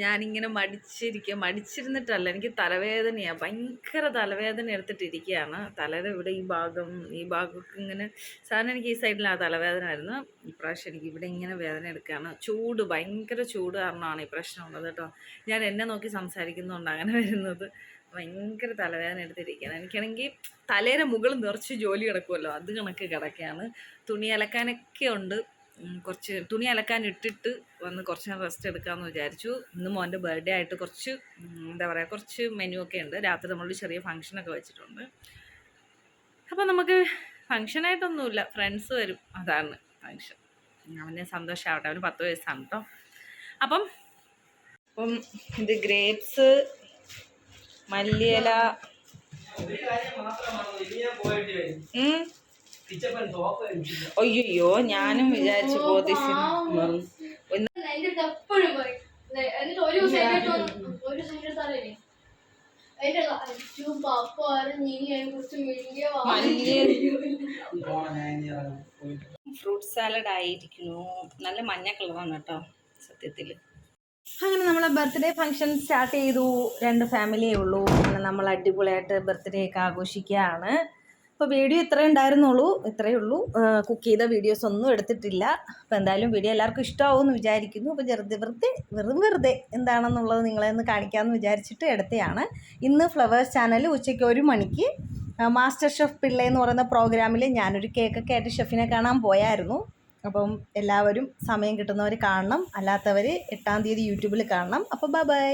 ഞാനിങ്ങനെ മടിച്ചിരുന്നിട്ടല്ല, എനിക്ക് തലവേദനയാണ്, ഭയങ്കര തലവേദന എടുത്തിട്ടിരിക്കുകയാണ്. തലയുടെ ഇവിടെ ഈ ഭാഗമൊക്കെ ഇങ്ങനെ, സാധാരണ എനിക്ക് ഈ സൈഡിലാണ് തലവേദന ആയിരുന്നു. ഇപ്രാവശ്യം എനിക്ക് ഇവിടെ ഇങ്ങനെ വേദന എടുക്കുകയാണ്. ഭയങ്കര ചൂട് കാരണമാണ് ഈ പ്രശ്നമുള്ളത് കേട്ടോ. ഞാൻ എന്നെ നോക്കി സംസാരിക്കുന്നതുകൊണ്ട് അങ്ങനെ വരുന്നത്. ഭയങ്കര തലവേദന എടുത്തിരിക്കുകയാണ്. എനിക്കാണെങ്കിൽ തലയുടെ മുകളിൽ നിറച്ച് ജോലി കിടക്കുമല്ലോ, അത് കണക്ക് കിടക്കുകയാണ്. തുണി അലക്കാനൊക്കെ ഉണ്ട്. കുറച്ച് തുണി അലക്കാൻ ഇട്ടിട്ട് വന്ന് കുറച്ച് നേരം റെസ്റ്റ് എടുക്കാമെന്ന് വിചാരിച്ചു. ഇന്ന് മോൻ്റെ ബർത്ത്ഡേ ആയിട്ട് കുറച്ച് കുറച്ച് മെനു ഒക്കെ ഉണ്ട്. രാത്രി നമ്മളൊരു ചെറിയ ഫംഗ്ഷനൊക്കെ വെച്ചിട്ടുണ്ട്. അപ്പോൾ നമുക്ക് ഫംഗ്ഷനായിട്ടൊന്നുമില്ല, ഫ്രണ്ട്സ് വരും, അതാണ് ഫംഗ്ഷൻ. അവന് സന്തോഷമാവട്ടെ, അവന് 10 വയസ്സാണ് കേട്ടോ. അപ്പം ഇത് ഗ്രേപ്സ്, മല്ലിയില, അയ്യോ ഞാനും വിചാരിച്ചു ഫ്രൂട്ട് സാലഡ് ആയിരിക്കുന്നു. നല്ല മഞ്ഞ കളറാണ് കേട്ടോ സത്യത്തിൽ. അങ്ങനെ നമ്മളെ ബർത്ത്ഡേ ഫംഗ്ഷൻ സ്റ്റാർട്ട് ചെയ്തു. 2 ഫാമിലിയേ ഉള്ളൂ. അങ്ങനെ നമ്മൾ അടിപൊളിയായിട്ട് ബർത്ത്ഡേ ഒക്കെ ആഘോഷിക്കുകയാണ്. അപ്പോൾ വീഡിയോ ഇത്രയേ ഉള്ളൂ. കുക്ക് ചെയ്ത വീഡിയോസ് ഒന്നും എടുത്തിട്ടില്ല. അപ്പോൾ എന്തായാലും വീഡിയോ എല്ലാവർക്കും ഇഷ്ടമാവുമെന്ന് വിചാരിക്കുന്നു. അപ്പോൾ വെറുതെ എന്താണെന്നുള്ളത് നിങ്ങളെ ഒന്ന് കാണിക്കാമെന്ന് വിചാരിച്ചിട്ട് എടുത്തതാണ്. ഇന്ന് ഫ്ലവേഴ്സ് ചാനൽ ഉച്ചയ്ക്ക് 1 മണിക്ക് മാസ്റ്റർ ഷെഫ് പിള്ളേ എന്ന് പറയുന്ന പ്രോഗ്രാമിൽ ഞാനൊരു കേക്കൊക്കെ ആയിട്ട് ഷെഫിനെ കാണാൻ പോയായിരുന്നു. അപ്പം എല്ലാവരും സമയം കിട്ടുന്നവർ കാണണം, അല്ലാത്തവർ 8-ാം തീയതി യൂട്യൂബിൽ കാണണം. അപ്പോൾ ബൈ.